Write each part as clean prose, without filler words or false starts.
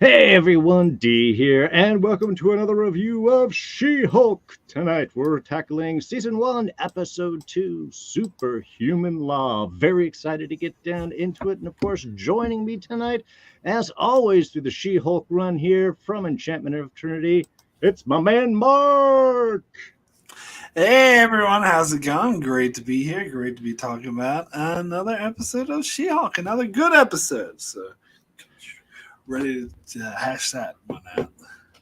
Hey everyone, D here, and welcome to another review of She-Hulk. Tonight we're tackling Season 1, Episode 2, Superhuman Law. Very excited to get down into it, and of course, joining me tonight, as always, through the She-Hulk run here from Enchantment of Trinity, it's my man Marc! Hey everyone, how's it going? Great to be here. Great to be talking about another episode of She-Hulk, another good episode. So ready to hash that one out.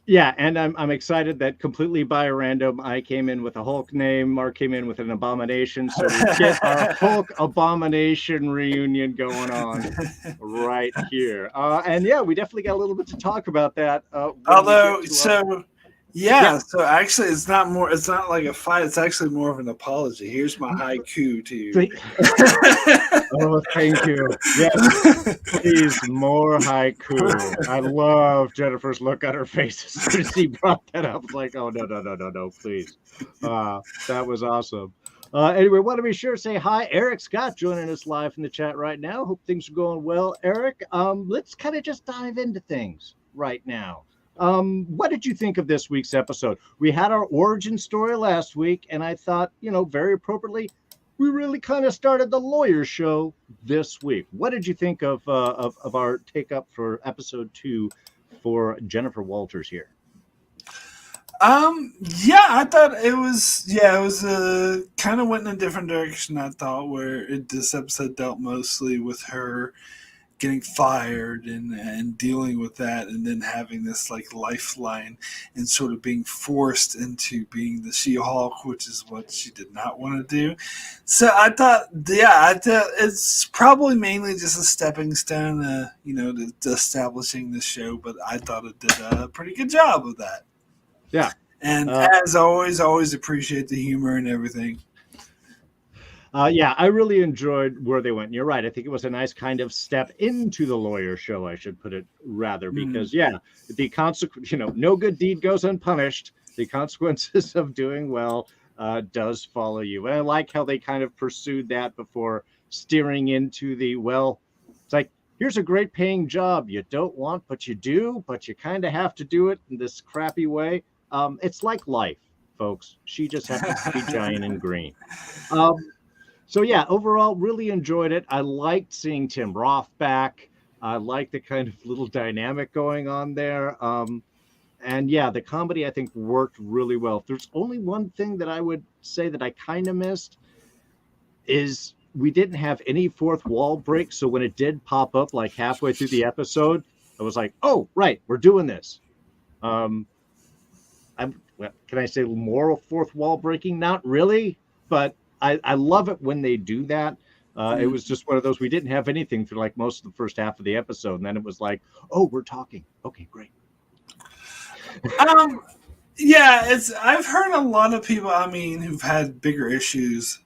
Yeah, and I'm excited that completely by random, I came in with a Hulk name, Marc came in with an Abomination, so we get our Hulk Abomination reunion going on right here. And yeah, we definitely got a little bit to talk about that. Although, Yeah. so actually, it's not more. It's not like a fight. It's actually more of an apology. Here's my haiku to you. Oh, thank you. Yes, please, more haiku. I love Jennifer's look on her face as soon as he brought that up. It's like, oh, no, please. That was awesome. Anyway, want to be sure to say hi. Eric Scott joining us live in the chat right now. Hope things are going well, Eric. Let's kind of just dive into things right now. What did you think of this week's episode? We had our origin story last week, and I thought, very appropriately, we really kind of started the lawyer show this week. What did you think of our take up for episode 2 for Jennifer Walters here? I thought it was kind of went in a different direction. I thought this episode dealt mostly with her getting fired and dealing with that, and then having this like lifeline and sort of being forced into being the She-Hulk, which is what she did not want to do. So I thought it's probably mainly just a stepping stone, to establishing the show. But I thought it did a pretty good job of that. Yeah. And as always appreciate the humor and everything. Yeah, I really enjoyed where they went. You're right. I think it was a nice kind of step into the lawyer show, I should put it rather, because the consequence, no good deed goes unpunished. The consequences of doing well does follow you. And I like how they kind of pursued that before steering into it's like, here's a great paying job you don't want, but you do, but you kind of have to do it in this crappy way. It's like life, folks. She just happens to be giant and green. So yeah, overall, really enjoyed it. I liked seeing Tim Roth back. I liked the kind of little dynamic going on there. And yeah, the comedy, I think, worked really well. There's only one thing that I would say that I kind of missed is we didn't have any fourth wall break. So when it did pop up like halfway through the episode, I was like, oh, right, we're doing this. Can I say more fourth wall breaking? Not really, but I love it when they do that. It was just one of those, we didn't have anything for like most of the first half of the episode. And then it was like, oh, we're talking. Okay, great. I've heard a lot of people, who've had bigger issues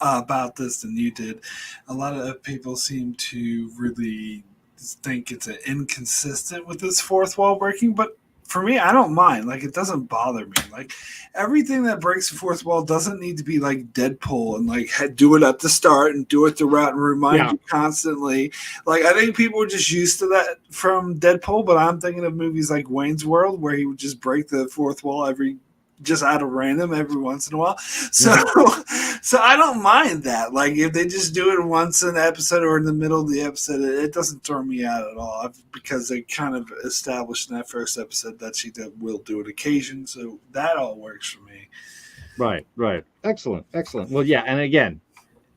about this than you did. A lot of people seem to really think it's inconsistent with this fourth wall breaking, but for me, I don't mind. Like, it doesn't bother me. Like, everything that breaks the fourth wall doesn't need to be like Deadpool and like do it at the start and do it throughout and remind you constantly. Like, I think people were just used to that from Deadpool, but I'm thinking of movies like Wayne's World where he would just break the fourth wall just out of random every once in a while. So I don't mind that. Like, if they just do it once in the episode or in the middle of the episode, it doesn't throw me out at all, because they kind of established in that first episode that she will do it occasion. So that all works for me. Right. Excellent. Well, yeah. And again,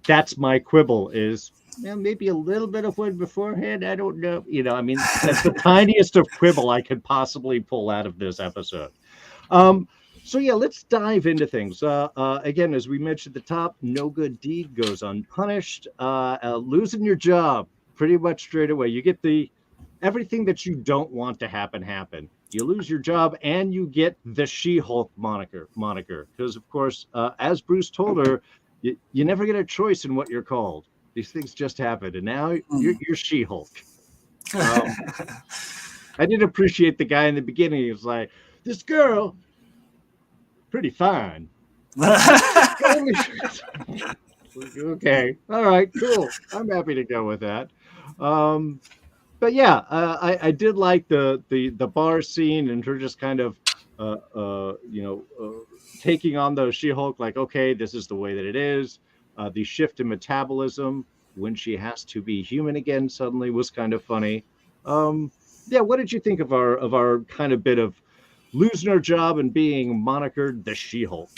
that's my quibble is maybe a little bit of wood beforehand. I don't know. That's the tiniest of quibble I could possibly pull out of this episode. So yeah, let's dive into things. Again, as we mentioned at the top, no good deed goes unpunished. Losing your job pretty much straight away. You get everything that you don't want to happen. You lose your job and you get the She-Hulk moniker. Because of course, as Bruce told her, you never get a choice in what you're called. These things just happen, and now you're She-Hulk. I did appreciate the guy in the beginning. He was like, this girl, pretty fine. Okay. All right, cool. I'm happy to go with that. but yeah, I did like the bar scene and her just kind of taking on the She-Hulk, like, okay, this is the way that it is. The shift in metabolism when she has to be human again suddenly was kind of funny. Yeah, what did you think of our kind of bit of losing our job and being monikered the She-Hulk?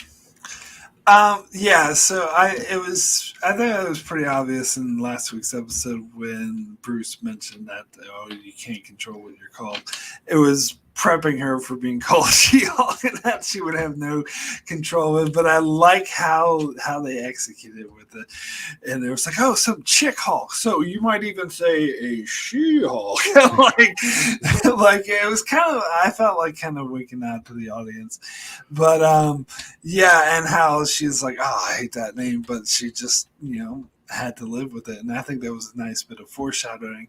Yeah, so I think it was pretty obvious in last week's episode when Bruce mentioned that you can't control what you're called. It was prepping her for being called She-Hulk and that she would have no control of it. But I like how they executed with it. And it was like, oh, some chick Hulk. So you might even say a She-Hulk. like it was kind of, I felt like kind of winking out to the audience. But yeah, and how she's like, oh, I hate that name, but she just, had to live with it. And I think that was a nice bit of foreshadowing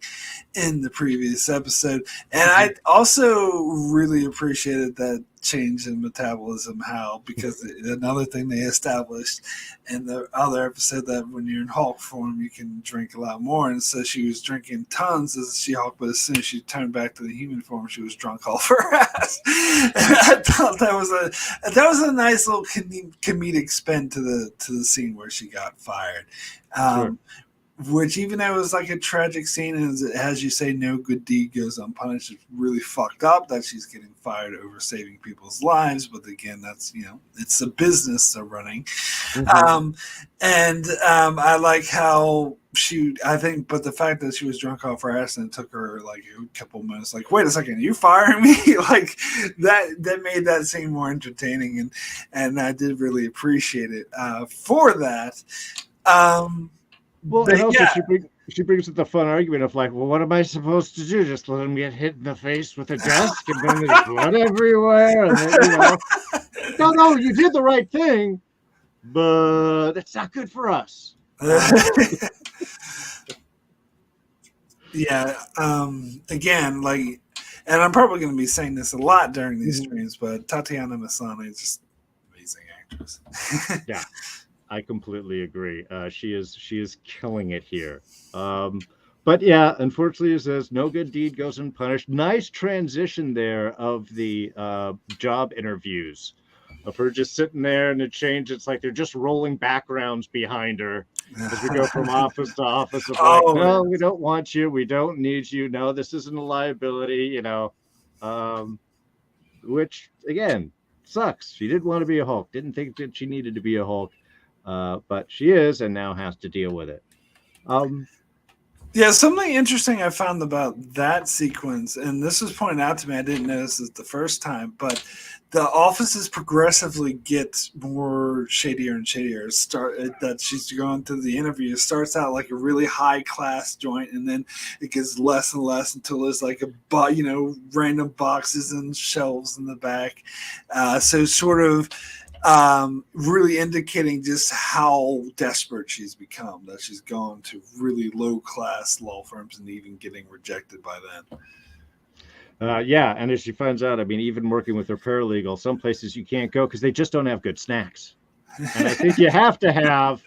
in the previous episode. And I also really appreciated that change in metabolism, because another thing they established in the other episode, that when you're in Hulk form, you can drink a lot more. And so she was drinking tons as a She-Hulk, but as soon as she turned back to the human form, she was drunk off her ass. And I thought that was a nice little comedic spin to the scene where she got fired. Sure. Which, even though it was like a tragic scene, and as you say, no good deed goes unpunished, it's really fucked up that she's getting fired over saving people's lives. But again, that's, it's a business they're running. Mm-hmm. I like how but the fact that she was drunk off her ass and it took her like a couple minutes, like, wait a second, you firing me? Like that made that scene more entertaining, and I did really appreciate it for that. Well, and also she brings up the fun argument of like, well, what am I supposed to do? Just let him get hit in the face with a desk and then there's blood everywhere? And then, no, you did the right thing, but it's not good for us. Yeah. Again, like, and I'm probably going to be saying this a lot during these streams, but Tatiana Maslany is just an amazing actress. Yeah. I completely agree. She is killing it here. But yeah, unfortunately, it says no good deed goes unpunished. Nice transition there of the job interviews, of her just sitting there, and it changes. It's like they're just rolling backgrounds behind her as we go from office to office. Of like, no, we don't want you. We don't need you. No, this isn't a liability. Which again sucks. She didn't want to be a Hulk. Didn't think that she needed to be a Hulk. But she is, and now has to deal with it. Yeah, something interesting I found about that sequence, and this was pointed out to me, I didn't notice this the first time, but the offices progressively get more shadier and shadier. That she's going through the interview. It starts out like a really high class joint, and then it gets less and less until there's like random boxes and shelves in the back. So sort of really indicating just how desperate she's become, that she's gone to really low class law firms and even getting rejected by them. Yeah, and as she finds out, I mean, even working with her paralegal, some places you can't go because they just don't have good snacks. And I think you have to have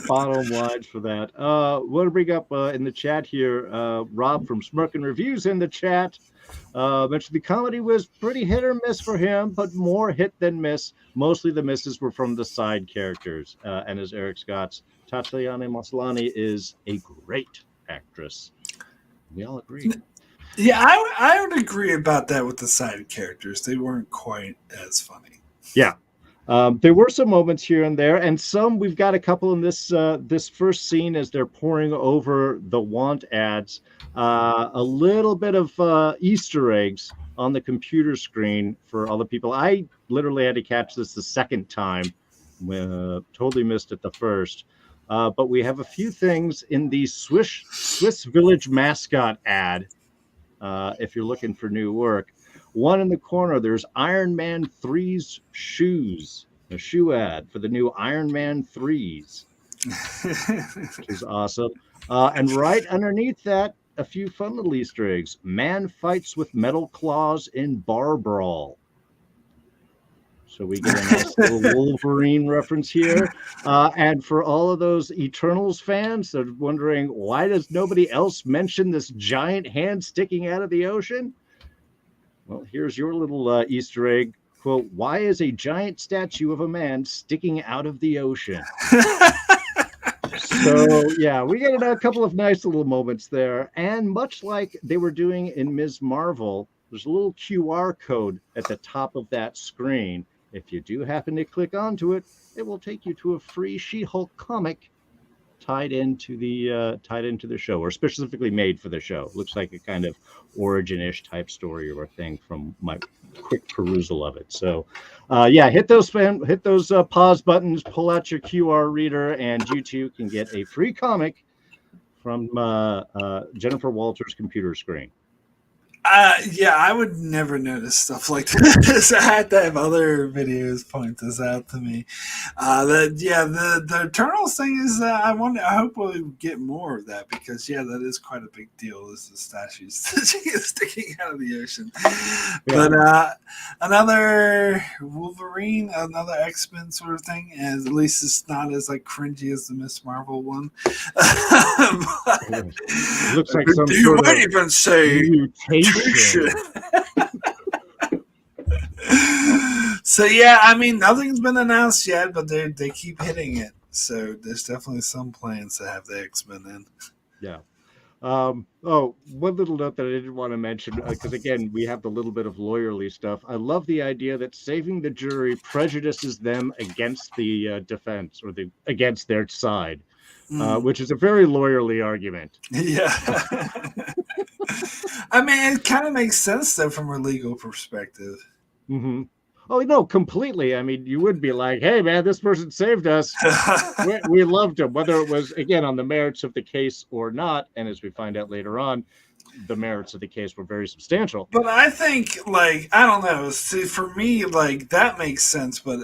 bottom lines for that. Want to bring up in the chat here, Rob from Smirkin Reviews in the chat. Mentioned the comedy was pretty hit or miss for him, but more hit than miss. Mostly the misses were from the side characters. And as Eric Scott's, Tatiana Maslany is a great actress. We all agree. Yeah, I would agree about that with the side characters. They weren't quite as funny. Yeah. There were some moments here and there, and we've got a couple in this first scene as they're pouring over the want ads. A little bit of Easter eggs on the computer screen for all the people. I literally had to catch this the second time. Totally missed it the first. But we have a few things in the Swiss Village mascot ad. If you're looking for new work. One in the corner, there's Iron Man 3's shoes, a shoe ad for the new Iron Man 3s, which is awesome. And right underneath that, a few fun little Easter eggs. Man fights with metal claws in bar brawl. So we get a nice little Wolverine reference here. And for all of those Eternals fans that are wondering, why does nobody else mention this giant hand sticking out of the ocean? Well, here's your little Easter egg. Quote, why is a giant statue of a man sticking out of the ocean? So, yeah, we get a couple of nice little moments there. And much like they were doing in Ms. Marvel, there's a little QR code at the top of that screen. If you do happen to click onto it, it will take you to a free She-Hulk comic tied into the show, or specifically made for the show. Looks like a kind of origin-ish type story or thing from my quick perusal of it. So, yeah, hit those pause buttons, pull out your QR reader, and you too can get a free comic from Jennifer Walters' computer screen. Yeah, I would never notice stuff like this. I had to have other videos point this out to me. The Eternals thing is, I hope we'll get more of that, because that is quite a big deal. Is the statues sticking out of the ocean? Yeah. But another Wolverine, another X-Men sort of thing, and at least it's not as like cringy as the Miss Marvel one. It looks like some sort of even say mutation. So yeah, I mean, nothing's been announced yet, but they keep hitting it. So there's definitely some plans to have the X-Men in. Yeah. One little note that I didn't want to mention, because again, we have the little bit of lawyerly stuff. I love the idea that saving the jury prejudices them against the defense, or against their side, which is a very lawyerly argument. Yeah. I mean, it kind of makes sense, though, from a legal perspective. Mm-hmm. Oh, no, completely. I mean, you would be like, hey, man, this person saved us. we loved him, whether it was, again, on the merits of the case or not. And as we find out later on, the merits of the case were very substantial. But I think, I don't know. See, for me, that makes sense. But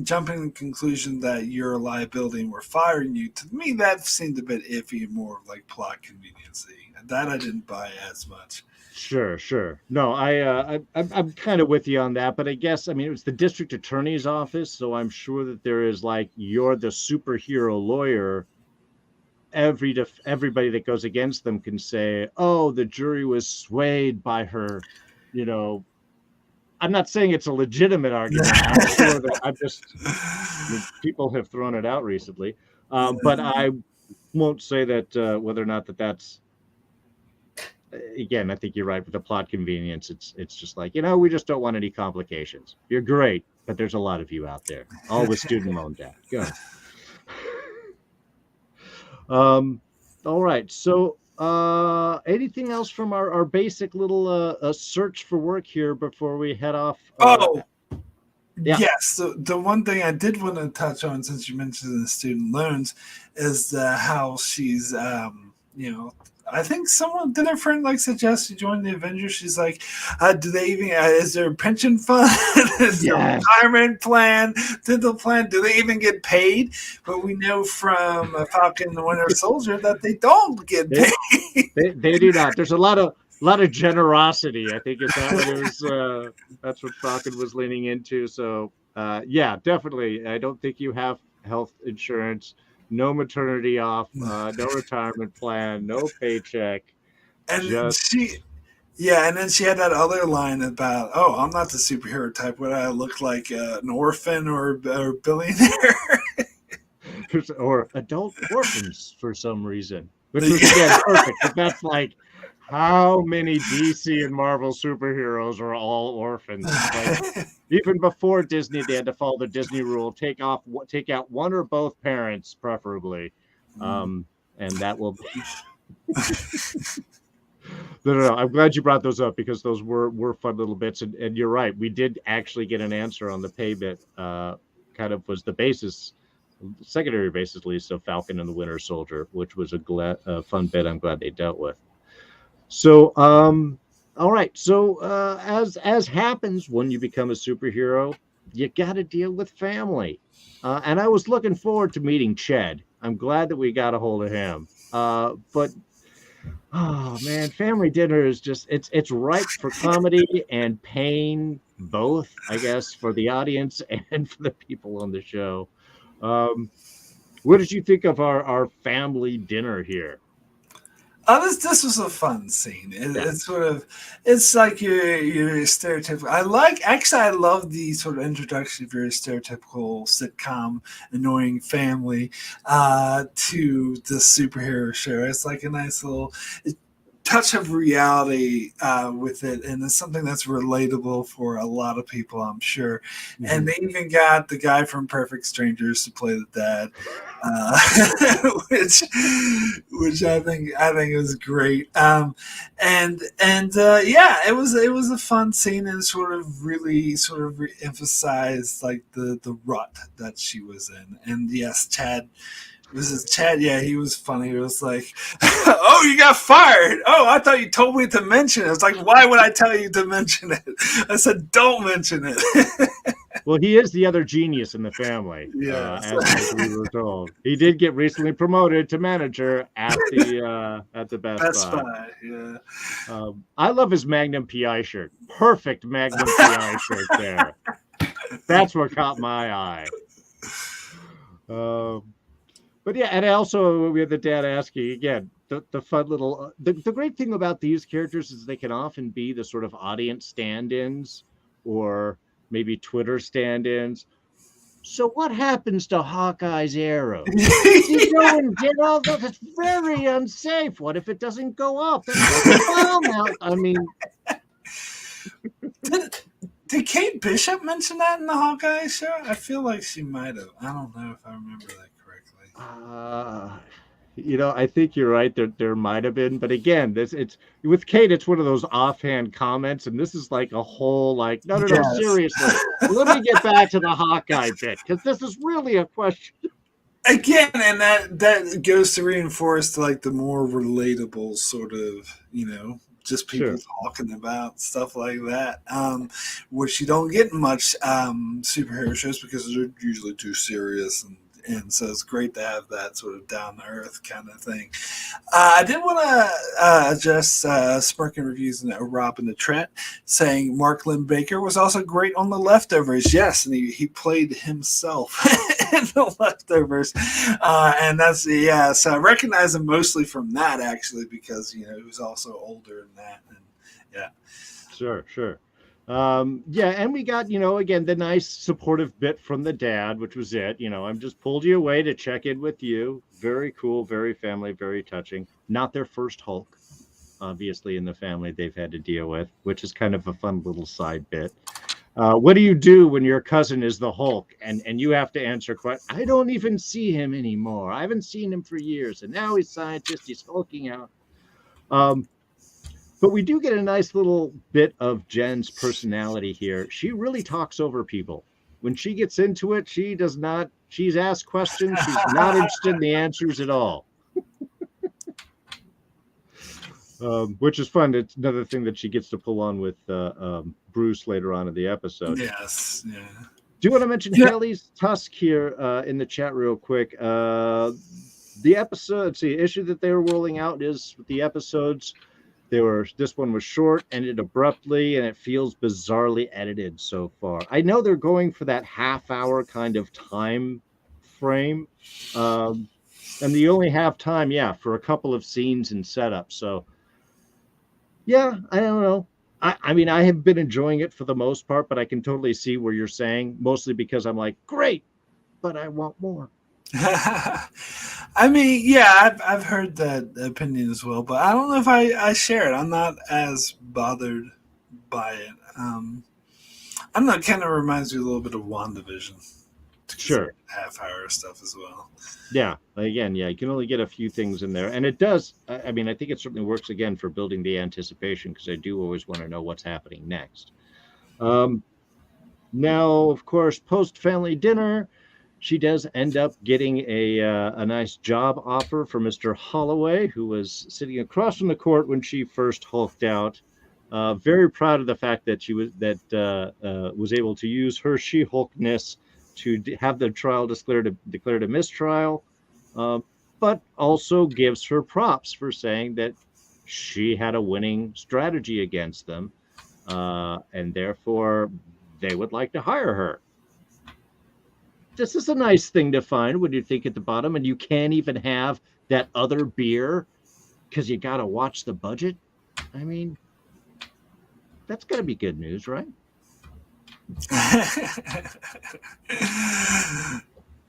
jumping to the conclusion that you're a liability and we're firing you, to me, that seemed a bit iffy and more like plot conveniency. That I didn't buy as much. Sure. No, I'm kind of with you on that, but I guess, I mean, it was the district attorney's office, so I'm sure that there is you're the superhero lawyer. Everybody that goes against them can say, oh, the jury was swayed by her, I'm not saying it's a legitimate argument. I'm sure that people have thrown it out recently, but I won't say that whether or not that's. Again, I think you're right with the plot convenience. It's just we just don't want any complications. You're great, but there's a lot of you out there, all with student loan debt. Go ahead. All right. So, anything else from our basic little search for work here before we head off? Yeah. Yes. The one thing I did want to touch on, since you mentioned the student loans, is how she's, I think did her friend suggest to join the Avengers? She's like, do they even, is there a pension fund? Is there a retirement plan? Dental plan? Do they even get paid? But we know from Falcon and the Winter Soldier that they don't get paid. They do not. There's a lot of generosity. I think is that what it was. That's what Falcon was leaning into. So yeah, definitely. I don't think you have health insurance. No maternity off, no retirement plan, no paycheck. And then she had that other line about, oh, I'm not the superhero type. Would I look like an orphan or a billionaire? Or adult orphans for some reason. Which was, again, perfect. But that's how many DC and Marvel superheroes are all orphans? Even before Disney, they had to follow the Disney rule: take out one or both parents, preferably, and that will. No. I'm glad you brought those up, because those were fun little bits, and you're right. We did actually get an answer on the pay bit. Kind of was the basis, secondary basis, at least, of Falcon and the Winter Soldier, which was a fun bit. I'm glad they dealt with. So, all right. So, as happens when you become a superhero, you got to deal with family. And I was looking forward to meeting Ched. I'm glad that we got a hold of him. But Oh man, family dinner is just it's ripe for comedy and pain, both, I guess, for the audience and for the people on the show. Um, what did you think of our family dinner here? This was a fun scene. Yeah. It's sort of, it's like your stereotypical. I love the sort of introduction of your stereotypical sitcom annoying family to the superhero show. It's like a nice little touch of reality with it, and it's something that's relatable for a lot of people, I'm sure. And Mhm. they even got the guy from Perfect Strangers to play the dad, which I think was great. And yeah, it was a fun scene, and sort of really sort of emphasized like the rut that she was in. And yes, Chad. Was it Chad? Yeah, he was funny. It was like, "Oh, you got fired. Oh, I thought you told me to mention it." It's like, why would I tell you to mention it? I said, "Don't mention it." Well, he is the other genius in the family, Yes. as we were told. He did get recently promoted to manager at the Best Best Buy. Buy. Yeah. I love his Magnum PI shirt. Perfect Magnum PI shirt there. That's what caught my eye. Um, but yeah, and also we had the dad asking again the fun little the great thing about these characters is they can often be the sort of audience stand-ins or maybe Twitter stand-ins. So what happens to Hawkeye's arrows? Does he go and get all those? It's very unsafe. What if it doesn't go up? I mean, Did Kate Bishop mention that in the Hawkeye show? I feel like she might have. I don't know if I remember that correctly. uh, I think you're right. There might have been, but again, this it's with Kate. It's one of those offhand comments, and this is like a whole like no, Yes. seriously. Let me get back to the Hawkeye bit because this is really a question. Again, and that goes to reinforce like the more relatable sort of just people Sure. talking about stuff like that, which you don't get in much superhero shows because they're usually too serious, and so it's great to have that sort of down to earth kind of thing. I did want to address Smirking Reviews and Robin the Trent saying Mark Lynn Baker was also great on The Leftovers. Yes, and he played himself in The Leftovers. And that's, yeah, so I recognize him mostly from that, actually, because, he was also older in that. And yeah. Sure. Yeah, and we got, again, the nice supportive bit from the dad, which was it. I'm just pulled you away to check in with you. Very cool, very family, very touching. Not their first Hulk, obviously, in the family they've had to deal with, which is kind of a fun little side bit. What do you do when your cousin is the Hulk and you have to answer questions? I don't even see him anymore. I haven't seen him for years, and now he's scientist. He's hulking out. But we do get a nice little bit of Jen's personality here. She really talks over people. When she gets into it, she does not, she's asked questions. She's not interested in the answers at all. Which is fun. It's another thing that she gets to pull on with Bruce later on in the episode. Yes, yeah. Do you want to mention Haley's Tusk here in the chat real quick? The episode, issue that they were rolling out is the episodes. This one was short, ended abruptly, and it feels bizarrely edited so far. I know they're going for that half-hour kind of time frame, and they only have time, for a couple of scenes and setups. So, yeah, I don't know. I mean, I have been enjoying it for the most part, but I can totally see where you're saying, mostly because I'm like, great, but I want more. I mean, yeah, I've heard that opinion as well, but I don't know if I share it. I'm not as bothered by it. I don't know. It kind of reminds me a little bit of WandaVision. Sure. Half-hour stuff as well. Yeah. Again, you can only get a few things in there. And it does. I mean, I think it certainly works again for building the anticipation because I do always want to know what's happening next. Now, of course, post-family dinner, she does end up getting a nice job offer for Mr. Holloway, who was sitting across from the court when she first hulked out. Very proud of the fact that she was able to use her She-Hulkness to have the trial declared a mistrial, but also gives her props for saying that she had a winning strategy against them, and therefore they would like to hire her. This is a nice thing to find when you think at the bottom, and you can't even have that other beer because you got to watch the budget. I mean, that's got to be good news, right?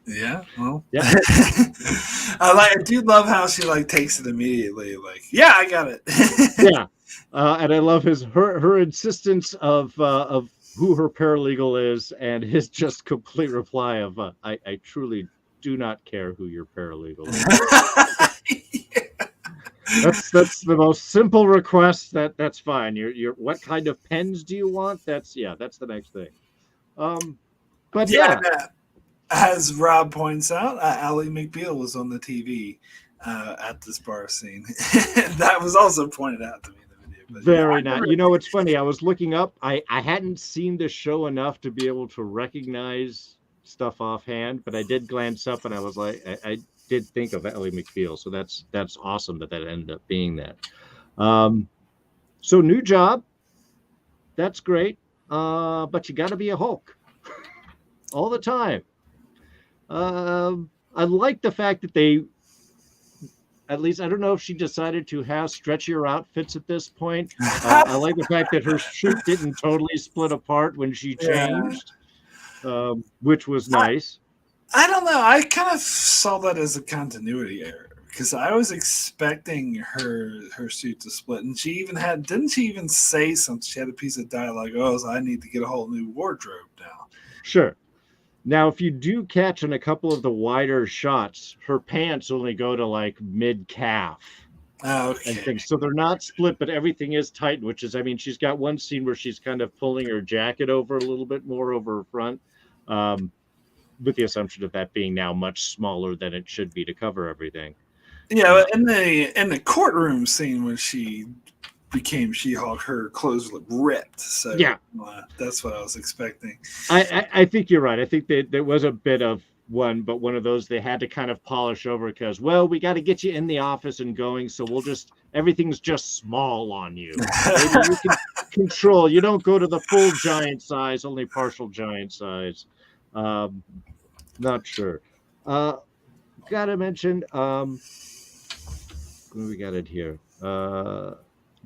Yeah, well, Yeah. I do love how she like takes it immediately. Like, yeah, I got it. Yeah, and I love her insistence of who her paralegal is, and his just complete reply of I truly do not care who your paralegal is. That's the most simple request. That's fine. You're what kind of pens do you want? That's the next thing. But yeah. As Rob points out, Ally McBeal was on the TV at this bar scene. That was also pointed out to me in the video. But very nice. You know, it's funny. I was looking up. I hadn't seen the show enough to be able to recognize stuff offhand, but I did glance up and I was like, I did think of Ally McBeal. So that's awesome that ended up being that. So new job. That's great. But you got to be a Hulk all the time. I like the fact that they, at least, I don't know if she decided to have stretchier outfits at this point. I like the fact that her suit didn't totally split apart when she changed, which was nice. I don't know. I kind of saw that as a continuity error because I was expecting her suit to split, and didn't she even say something? She had a piece of dialogue. Oh, so I need to get a whole new wardrobe now. Sure. Now, if you do catch in a couple of the wider shots, her pants only go to like mid-calf. Okay. And things. So they're not split, but everything is tight, which is, I mean, she's got one scene where she's kind of pulling her jacket over a little bit more over her front, with the assumption of that being now much smaller than it should be to cover everything. Yeah, in the courtroom scene when she became She-Hulk, her clothes look ripped. So yeah, that's what I was expecting. I think you're right. I think that there was a bit of one of those they had to kind of polish over because, well, we got to get you in the office and going, so everything's just small on you. Maybe you can control. You don't go to the full giant size, only partial giant size. Not sure. Gotta mention, we got it here.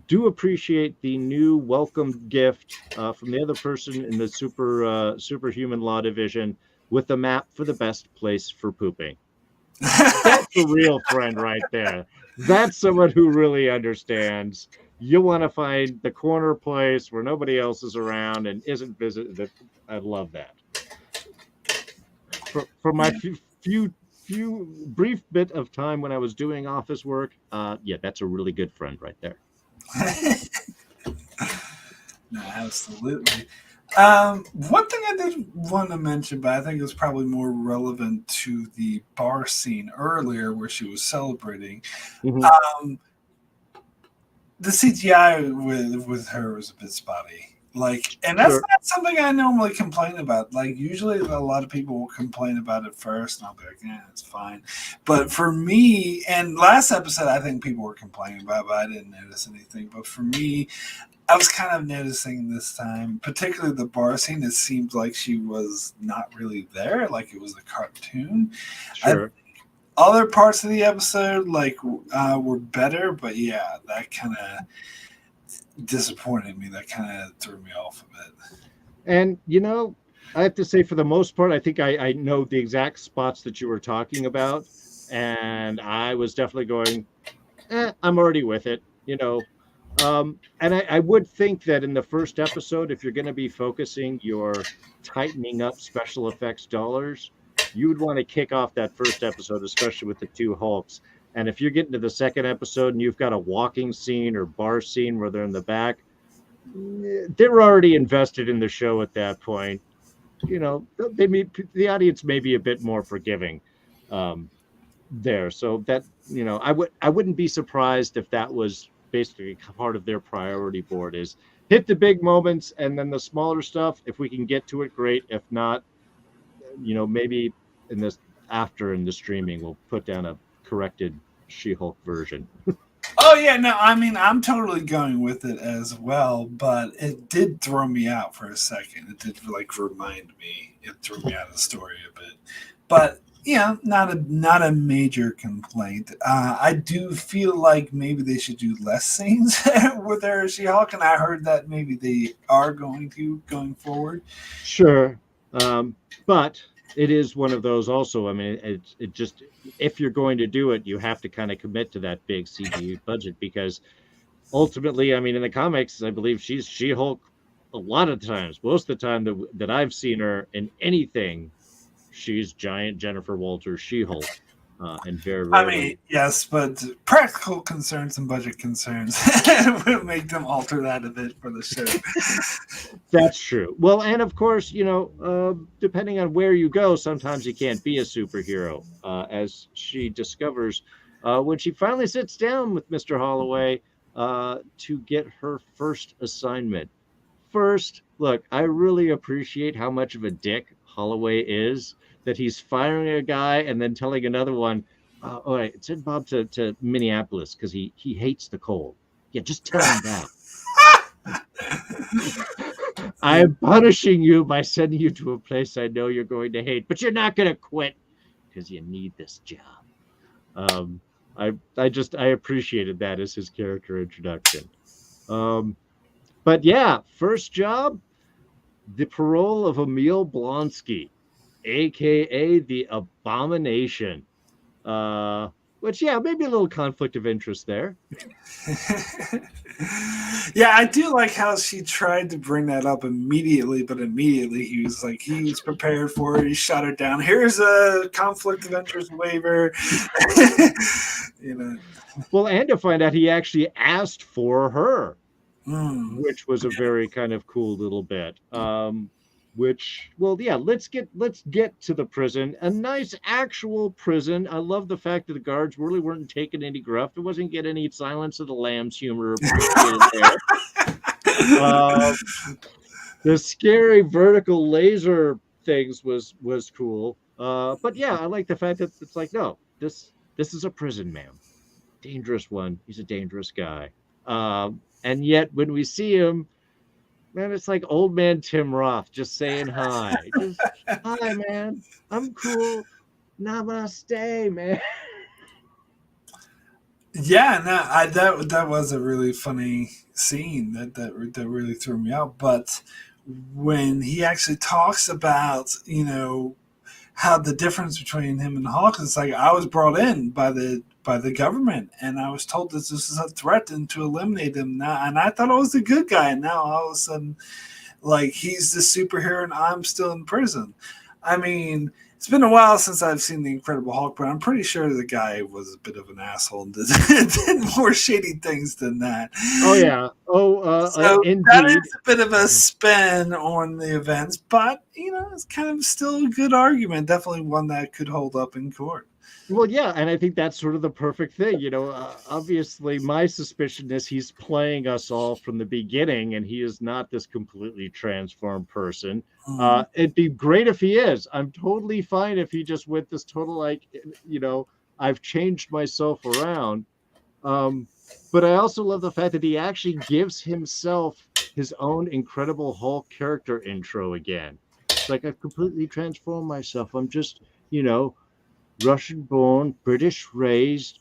Do appreciate the new welcome gift from the other person in the Superhuman Law Division with the map for the best place for pooping. That's a real friend right there. That's someone who really understands. You want to find the corner place where nobody else is around and isn't visited. I love that. For my few brief bit of time when I was doing office work, that's a really good friend right there. No, absolutely. One thing I did want to mention, but I think it was probably more relevant to the bar scene earlier where she was celebrating. Mm-hmm. The CGI with her was a bit spotty. And that's not something I normally complain about. Usually a lot of people will complain about it first, and I'll be like, yeah, it's fine. But for me, and last episode, I think people were complaining about it, but I didn't notice anything. But for me, I was kind of noticing this time, particularly the bar scene, it seemed like she was not really there, like it was a cartoon. Sure. Other parts of the episode, were better, but yeah, that kind of disappointed me. That kind of threw me off a bit. And I have to say, for the most part, I think I know the exact spots that you were talking about, and I was definitely going, I'm already with it, and I would think that in the first episode, if you're going to be focusing your tightening up special effects dollars, you would want to kick off that first episode, especially with the two Hulks. And if you're getting to the second episode and you've got a walking scene or bar scene where they're in the back, they're already invested in the show at that point. The audience may be a bit more forgiving there. So that, I wouldn't be surprised if that was basically part of their priority board is hit the big moments and then the smaller stuff. If we can get to it, great. If not, maybe in the streaming, we'll put down a corrected She-Hulk version. Oh Oh yeah, no, I mean I'm totally going with it as well, but it did throw me out for a second. It did like remind me. It threw me out of the story a bit, but yeah, not a major complaint. I do feel like maybe they should do less scenes with her She-Hulk, and I heard that maybe they are going to going forward. Sure, but it is one of those also. I mean, it just, if you're going to do it, you have to kind of commit to that big CG budget, because ultimately, I mean, in the comics, I believe she's She-Hulk a lot of times. Most of the time that I've seen her in anything, she's giant Jennifer Walters She-Hulk, and very I rarely. mean, yes, but practical concerns and budget concerns will make them alter that a bit for the show. That's true. Well, and of course, depending on where you go, sometimes you can't be a superhero, as she discovers when she finally sits down with Mr. Holloway to get her first assignment. First, look, I really appreciate how much of a dick Holloway is, that he's firing a guy and then telling another one, all right, send Bob to Minneapolis because he hates the cold. Yeah, just tell him that. I'm punishing you by sending you to a place I know you're going to hate, but you're not going to quit because you need this job. I appreciated that as his character introduction. But yeah, first job, the parole of Emil Blonsky, aka the Abomination. Which, yeah, maybe a little conflict of interest there. Yeah, I do like how she tried to bring that up immediately, but immediately he was prepared for it. He shot her down. Here's a conflict of interest waiver. Well, and to find out he actually asked for her, which was a very kind of cool little bit. Let's get to the prison. A nice actual prison. I love the fact that the guards really weren't taking any gruff. It wasn't getting any Silence of the Lambs humor appreciated there. The scary vertical laser things was cool. But yeah, I like the fact that it's like, no, this is a prison, ma'am. Dangerous one. He's a dangerous guy. And yet when we see him, man, it's like old man Tim Roth just saying hi. Just, hi, man. I'm cool. Namaste, man. Yeah, no, that was a really funny scene that really threw me out. But when he actually talks about, how the difference between him and Hulk is like, I was brought in by the government, and I was told that this is a threat and to eliminate him now, and I thought I was the good guy, and now all of a sudden, like, he's the superhero and I'm still in prison. I mean, it's been a while since I've seen the Incredible Hulk, but I'm pretty sure the guy was a bit of an asshole and did more shady things than that. Oh yeah. So indeed. that is a bit of a spin on the events, but it's kind of still a good argument. Definitely one that could hold up in court. Well, yeah, and I think that's sort of the perfect thing. Obviously, my suspicion is he's playing us all from the beginning, and he is not this completely transformed person. It'd be great if he is. I'm totally fine if he just went this total, like, I've changed myself around. But I also love the fact that he actually gives himself his own Incredible Hulk character intro again. It's like, I've completely transformed myself. I'm just, Russian-born, British-raised,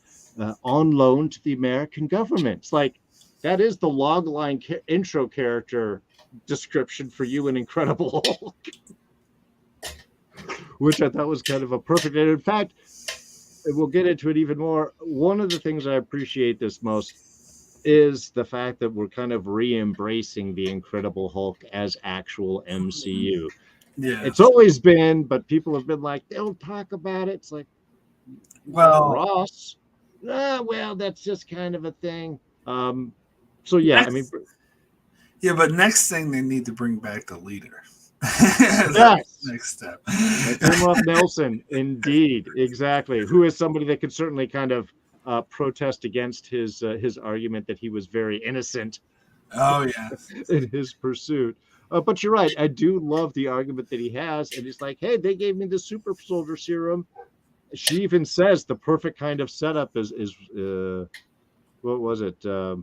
on loan to the American government. It's like, that is the logline intro character description for you in Incredible Hulk, which I thought was kind of a perfect. And in fact, we'll get into it even more. One of the things I appreciate this most is the fact that we're kind of re-embracing the Incredible Hulk as actual MCU. Yeah, it's always been, but people have been like, they'll talk about it. It's like, well, Ross, well, that's just kind of a thing. So yeah, but next thing they need to bring back the leader. Yes. Next step. Tim Roth Nelson, indeed, exactly. Who is somebody that could certainly kind of protest against his argument that he was very innocent. Oh yeah, in his pursuit. But you're right. I do love the argument that he has, and he's like, "Hey, they gave me the super soldier serum." She even says the perfect kind of setup is what was it? The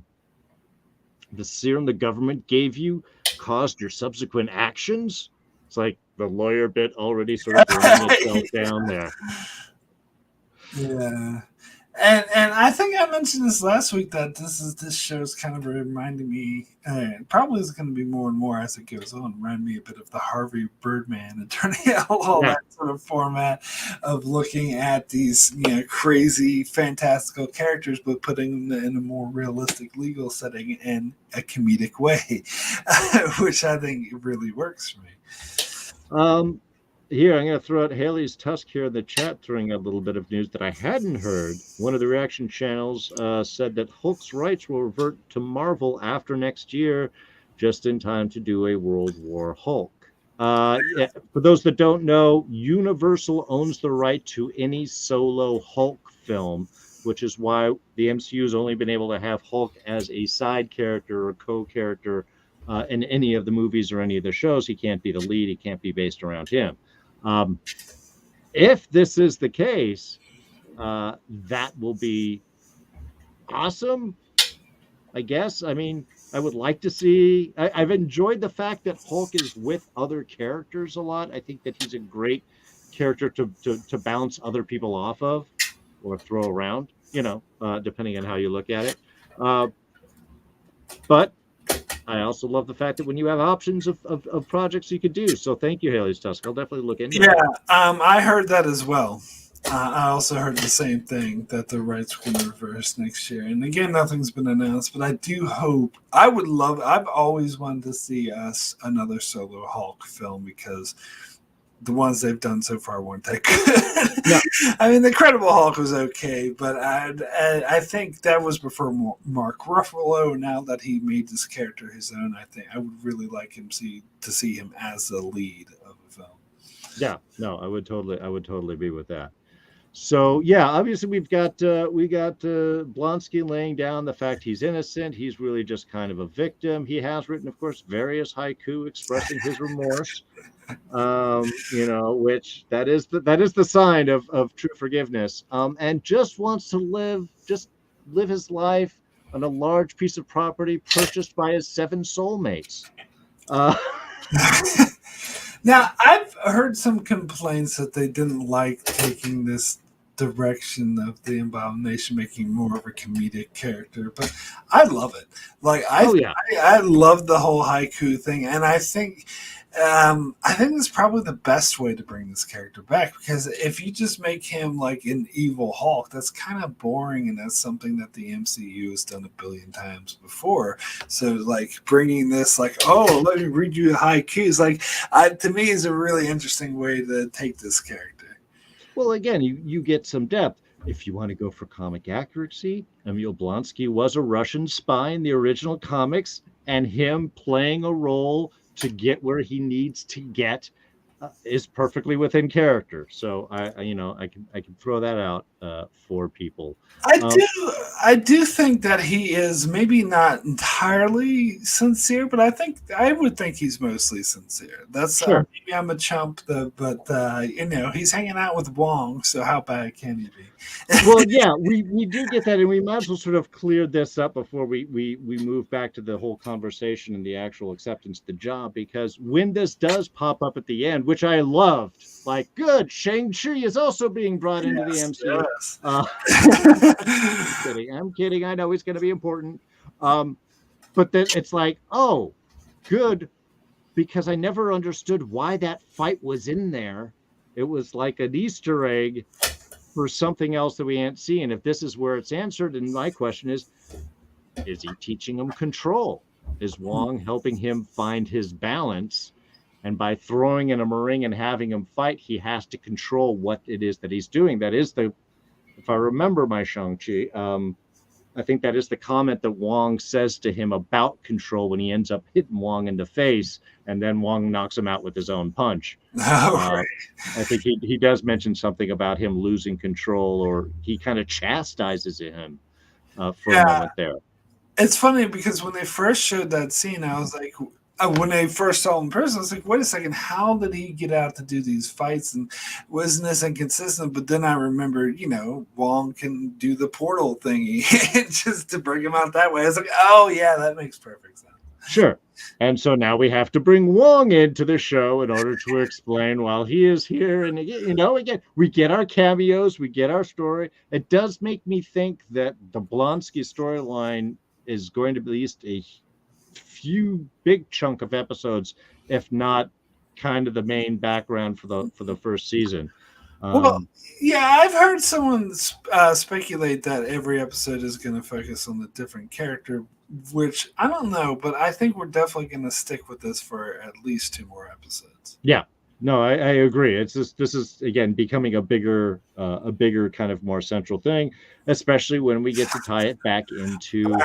serum the government gave you caused your subsequent actions. It's like the lawyer bit already sort of bringing itself down there. Yeah. And I think I mentioned this last week that this show is kind of reminding me, probably is going to be more and more as it goes on, remind me a bit of the Harvey Birdman Attorney all that sort of format of looking at these crazy, fantastical characters, but putting them in a more realistic legal setting in a comedic way, which I think really works for me. Here, I'm going to throw out Haley's Tusk here in the chat, throwing out a little bit of news that I hadn't heard. One of the reaction channels said that Hulk's rights will revert to Marvel after next year, just in time to do a World War Hulk. Yeah, for those that don't know, Universal owns the right to any solo Hulk film, which is why the MCU has only been able to have Hulk as a side character or co-character in any of the movies or any of the shows. He can't be the lead. He can't be based around him. If this is the case, that will be awesome, I guess. I mean, I would like to see. I've enjoyed the fact that Hulk is with other characters a lot. I think that he's a great character to bounce other people off of or throw around, depending on how you look at it. But I also love the fact that when you have options of projects you could do. So thank you, Haley's Tusk. I'll definitely look into it. I heard that as well. I also heard the same thing, that the rights will reverse next year. And again, nothing's been announced, but I do hope. I've always wanted to see another solo Hulk film, because the ones they've done so far weren't that good. No. I mean, the Incredible Hulk was okay, but I think that was before Marc Ruffalo. Now that he made this character his own, I think I would really like to see him as the lead of a film. Yeah, no, I would totally be with that. So yeah, obviously we got Blonsky laying down the fact he's innocent. He's really just kind of a victim. He has written, of course, various haiku expressing his remorse. Which that is the sign of true forgiveness. And just wants to live his life on a large piece of property purchased by his 7 soulmates. Now, I've heard some complaints that they didn't like taking this direction of the Abomination, making more of a comedic character, but I love it. Like, I love the whole haiku thing, and I think it's probably the best way to bring this character back, because if you just make him like an evil Hulk, that's kind of boring, and that's something that the MCU has done a billion times before. So like bringing this, like, oh, let me read you the haikus, like, to me is a really interesting way to take this character. Well, again, you get some depth. If you want to go for comic accuracy, Emil Blonsky was a Russian spy in the original comics, and him playing a role to get where he needs to get is perfectly within character. So I can throw that out for people. I do think that he is maybe not entirely sincere, but I would think he's mostly sincere. That's sure. Maybe I'm a chump, but he's hanging out with Wong, so how bad can he be? Well, yeah, we do get that, and we might as well sort of clear this up before we move back to the whole conversation and the actual acceptance of the job, because when this does pop up at the end, which I loved, like, good, Shang-Chi is also being brought into the MCU. Yes. I'm kidding. I know it's going to be important. But then it's like, oh, good, because I never understood why that fight was in there. It was like an Easter egg for something else that we ain't seen. If this is where it's answered, and my question is he teaching him control? Is Wong helping him find his balance? And by throwing in a ring and having him fight, he has to control what it is that he's doing. That is if I remember my Shang-Chi, I think that is the comment that Wong says to him about control when he ends up hitting Wong in the face, and then Wong knocks him out with his own punch. I think he does mention something about him losing control, or he kind of chastises him for a moment there. It's funny because when they first showed that scene, I was like, when they first saw him in prison, I was like, wait a second, how did he get out to do these fights? And wasn't this inconsistent? But then I remembered, Wong can do the portal thingy just to bring him out that way. I was like, oh, yeah, that makes perfect sense. Sure. And so now we have to bring Wong into the show in order to explain while he is here. And, again, we get our cameos, we get our story. It does make me think that the Blonsky storyline is going to be at least a few big chunk of episodes, if not kind of the main background for the first season. Well, yeah, I've heard someone speculate that every episode is going to focus on a different character, which I don't know, but I think we're definitely going to stick with this for at least 2 more episodes. Yeah, no, I agree. It's just, this is again becoming a bigger kind of more central thing, especially when we get to tie it back into.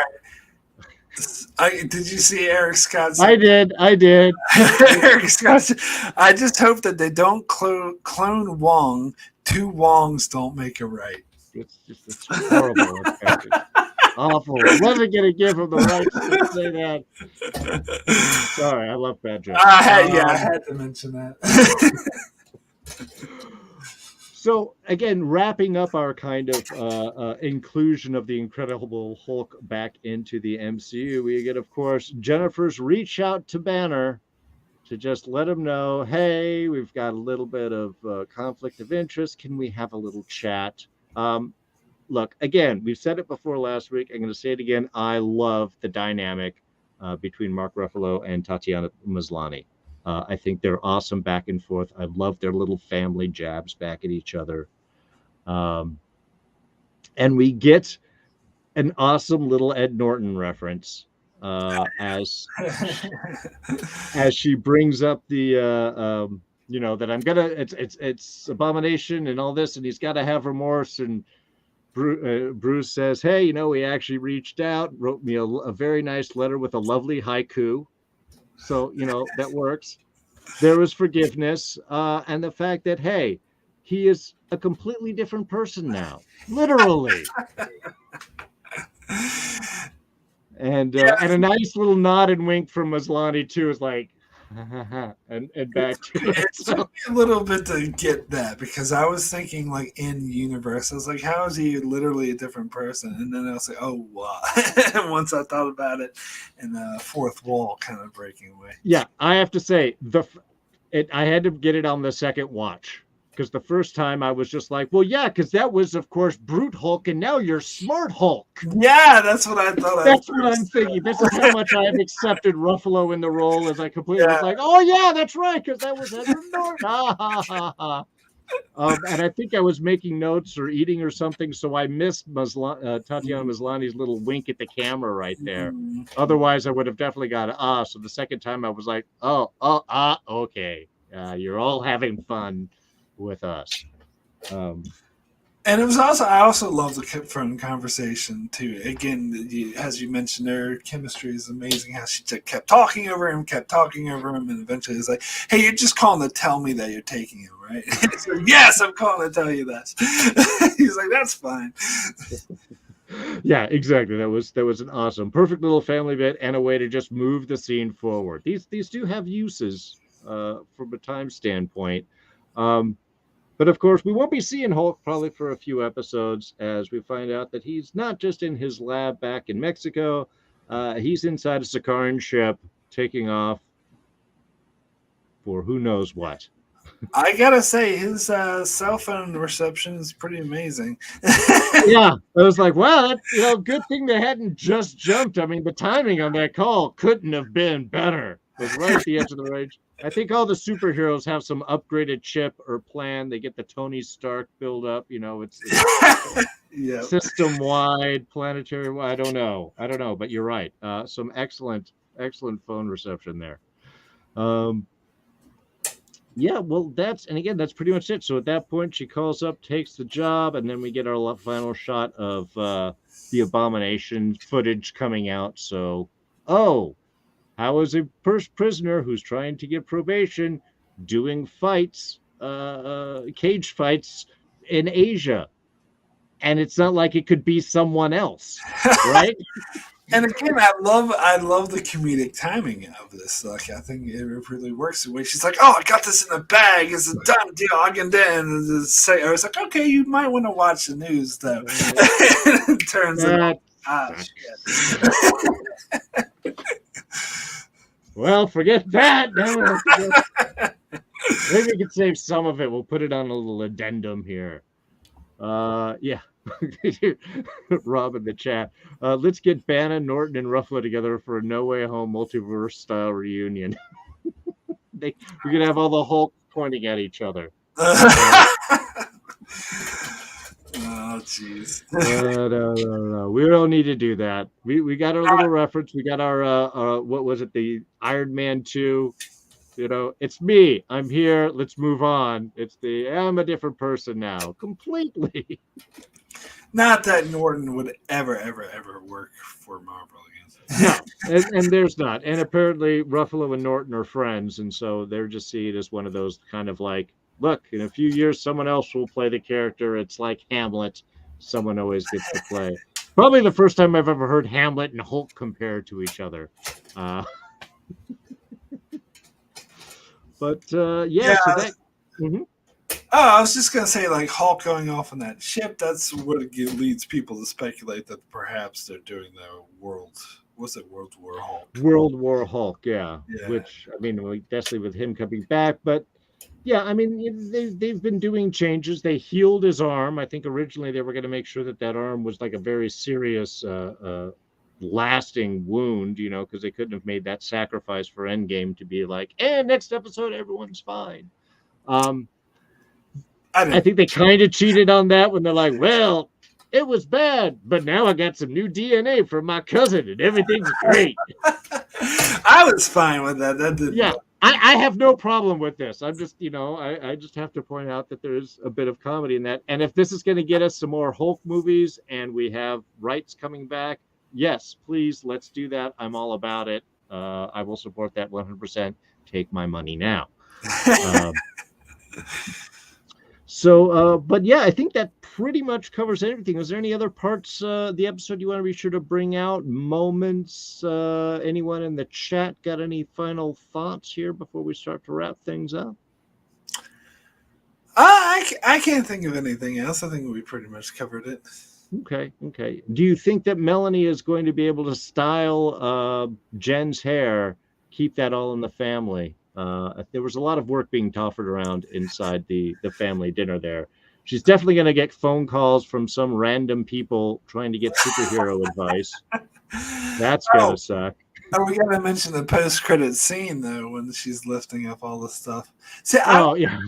Did you see Eric Scott's? I did. Eric Scott. I just hope that they don't clone Wong. 2 Wongs don't make it right. It's horrible. It's awful. I wasn't going to give him the right to say that. Sorry, I love bad jokes. I had to mention that. So, again, wrapping up our kind of inclusion of the Incredible Hulk back into the MCU, we get, of course, Jennifer's reach out to Banner to just let him know, hey, we've got a little bit of conflict of interest. Can we have a little chat? Look, again, we've said it before last week. I'm going to say it again. I love the dynamic between Marc Ruffalo and Tatiana Maslany. I think they're awesome back and forth. I love their little family jabs back at each other. And we get an awesome little Ed Norton reference as she brings up the that I'm gonna it's Abomination and all this, and he's got to have remorse. And Bruce says, hey, we actually reached out, wrote me a very nice letter with a lovely haiku. So, that works. There was forgiveness and the fact that, hey, he is a completely different person now, literally. And a nice little nod and wink from Maslany, too, is like, and back to it. It took me a little bit to get that, because I was thinking like in universe. I was like, how is he literally a different person? And then I was like, oh, wow. And once I thought about it, and the fourth wall kind of breaking away. Yeah, I have to say, I had to get it on the second watch, because the first time I was just like, well, yeah, because that was, of course, Brute Hulk, and now you're Smart Hulk. Yeah, that's what I thought. That's what I'm thinking. This is how much I have accepted Ruffalo in the role, as I completely was like, oh, yeah, that's right, because that was Edward Norton. And I think I was making notes or eating or something, so I missed Tatiana Maslany's little wink at the camera right there. Otherwise, I would have definitely got So the second time I was like, okay. You're all having fun with us. And it was I also love the fun conversation too. Again, as you mentioned, their chemistry is amazing. How she just kept talking over him, and eventually it's like, hey, you're just calling to tell me that you're taking him, right? So, yes, I'm calling to tell you that. He's like, that's fine. Yeah, exactly. That was an awesome, perfect little family bit and a way to just move the scene forward. These do have uses from a time standpoint. But of course, we won't be seeing Hulk probably for a few episodes, as we find out that he's not just in his lab back in Mexico. He's inside a Sakaran ship taking off for who knows what. I gotta say, his cell phone reception is pretty amazing. Yeah, I was like, wow, good thing they hadn't just jumped. I mean, the timing on that call couldn't have been better. It was right at the edge of the range. I think all the superheroes have some upgraded chip or plan. They get the Tony Stark build up. It's yep. System-wide, planetary. I don't know, but you're right. Some excellent phone reception there. Yeah, well, that's pretty much it. So at that point, she calls up, takes the job, and then we get our final shot of the Abomination footage coming out. So, how is a prisoner who's trying to get probation doing fights, cage fights in Asia? And it's not like it could be someone else, right? And again, I love the comedic timing of this. Like, I think it really works. The way she's like, "Oh, I got this in a bag. It's a done deal. I can then say." I was like, "Okay, you might want to watch the news, though." It turns out, shit. Well, forget that. No, maybe we could save some of it. We'll put it on a little addendum here. Yeah. Rob in the chat. Let's get Bannon, Norton, and Ruffalo together for a No Way Home multiverse style reunion. We're gonna have all the Hulk pointing at each other. Oh, jeez. No. We don't need to do that. We got our little reference. We got our what was it? The Iron Man 2. You know, it's me. I'm here. Let's move on. I'm a different person now. Completely. Not that Norton would ever work for Marvel again. No, and there's not. And apparently Ruffalo and Norton are friends, and so they're just seen as one of those kind of like, look, in a few years, someone else will play the character. It's like Hamlet. Someone always gets to play. Probably the first time I've ever heard Hamlet and Hulk compared to each other. But yeah. So that, Oh, I was just going to say, like, Hulk going off on that ship, that's what leads people to speculate that perhaps they're doing the World War Hulk? World War Hulk, yeah. Which, I mean, definitely with him coming back. But, yeah, I mean, they've been doing changes. They healed his arm. I think originally they were going to make sure that arm was like a very serious, lasting wound, you know, because they couldn't have made that sacrifice for Endgame to be like, and next episode, everyone's fine. I think they kind of cheated on that when they're like, well, it was bad, but now I got some new DNA from my cousin and everything's great. I was fine with that. I have no problem with this. I'm just, you know, I just have to point out that there's a bit of comedy in that. And if this is going to get us some more Hulk movies and we have rights coming back, yes, please, let's do that. I'm all about it. I will support that 100%. Take my money now. But yeah, I think that pretty much covers everything. Was there any other parts the episode you want to be sure to bring out? Moments? Anyone in the chat got any final thoughts here before we start to wrap things up? I can't think of anything else. I think we pretty much covered it. Okay. Do you think that Melanie is going to be able to style Jen's hair, keep that all in the family? There was a lot of work being toffered around inside the family dinner there. She's definitely going to get phone calls from some random people trying to get superhero advice. That's going to suck. Oh, we got to mention the post-credit scene, though, when she's lifting up all the stuff. See, yeah.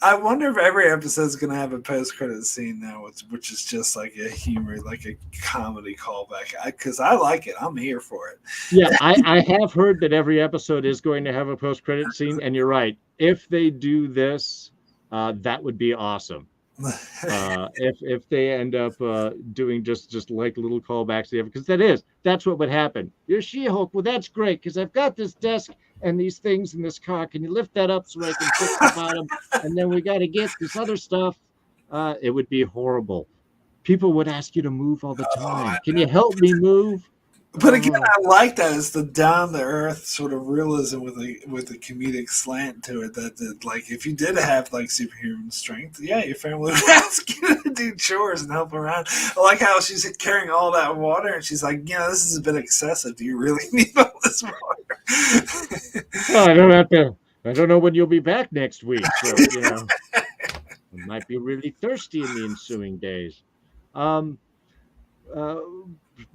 I wonder if every episode is going to have a post-credit scene now, which is just like a humor, like a comedy callback. Because I like it. I'm here for it. Yeah, I have heard that every episode is going to have a post-credit scene, and you're right. If they do this, that would be awesome. If they end up doing just like little callbacks, because that's what would happen. You're She-Hulk. Well, that's great because I've got this desk and these things in this car. Can you lift that up so I can fix the bottom? And then we got to get this other stuff. It would be horrible. People would ask you to move all the time. Can you help me move? But again, I like that. It's the down-to-earth sort of realism with a comedic slant to it. That like, if you did have like superhuman strength, yeah, your family would ask you to do chores and help around. I like how she's carrying all that water, and she's like, this is a bit excessive. Do you really need all this water? Well, I don't have to. I don't know when you'll be back next week, so I might be really thirsty in the ensuing days.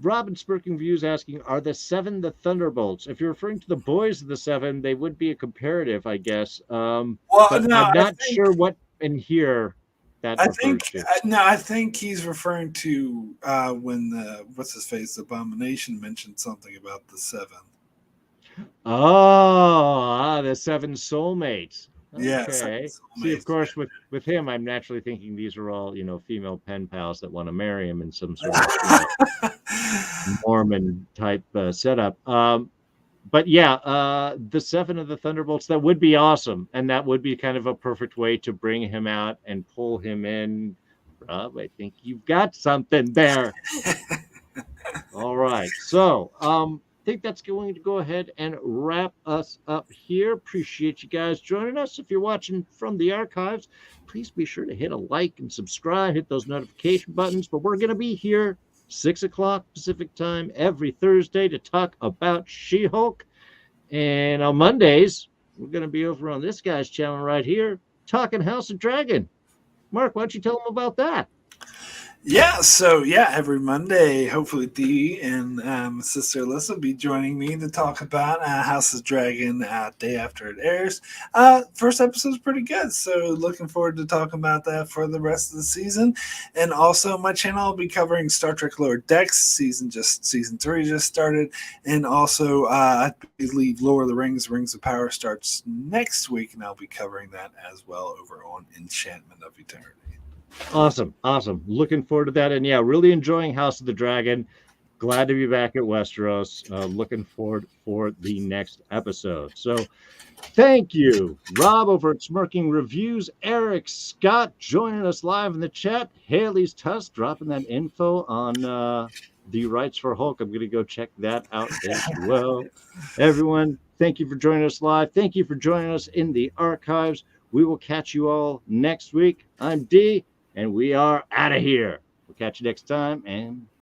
Robin Spurking Views asking, are the 7 the Thunderbolts? If you're referring to the boys of the 7, they would be a comparative, I guess. But I'm not sure what in here that refers to. I think he's referring to when what's-his-face, Abomination, mentioned something about the 7. The 7 soulmates. Okay. Yeah. See, of course, with him, I'm naturally thinking these are all, female pen pals that want to marry him in some sort of Mormon type setup. But yeah, the 7 of the Thunderbolts, that would be awesome. And that would be kind of a perfect way to bring him out and pull him in. Rob, I think you've got something there. All right. So, I think that's going to go ahead and wrap us up here. Appreciate you guys joining us. If you're watching from the archives, please be sure to hit a like and subscribe, hit those notification buttons. But we're going to be here 6 o'clock Pacific time every Thursday to talk about She-Hulk. And on Mondays, we're going to be over on this guy's channel right here, talking House of Dragon. Mark, why don't you tell them about that? Every Monday, hopefully Dee and Sister Alyssa will be joining me to talk about House of Dragon day after it airs. First episode's pretty good, so looking forward to talking about that for the rest of the season. And also, my channel will be covering Star Trek Lower Decks. Season 3 just started, and also I believe Lord of the Rings, Rings of Power starts next week, and I'll be covering that as well over on Enchantment of Eternity. Awesome. Looking forward to that. And yeah, really enjoying House of the Dragon. Glad to be back at Westeros. Looking forward for the next episode. So thank you, Rob over at Smirking Reviews, Eric Scott joining us live in the chat, Haley's Tusk dropping that info on the rights for Hulk. I'm going to go check that out as well. Everyone, thank you for joining us live. Thank you for joining us in the archives. We will catch you all next week. I'm Dee. And we are out of here. We'll catch you next time, and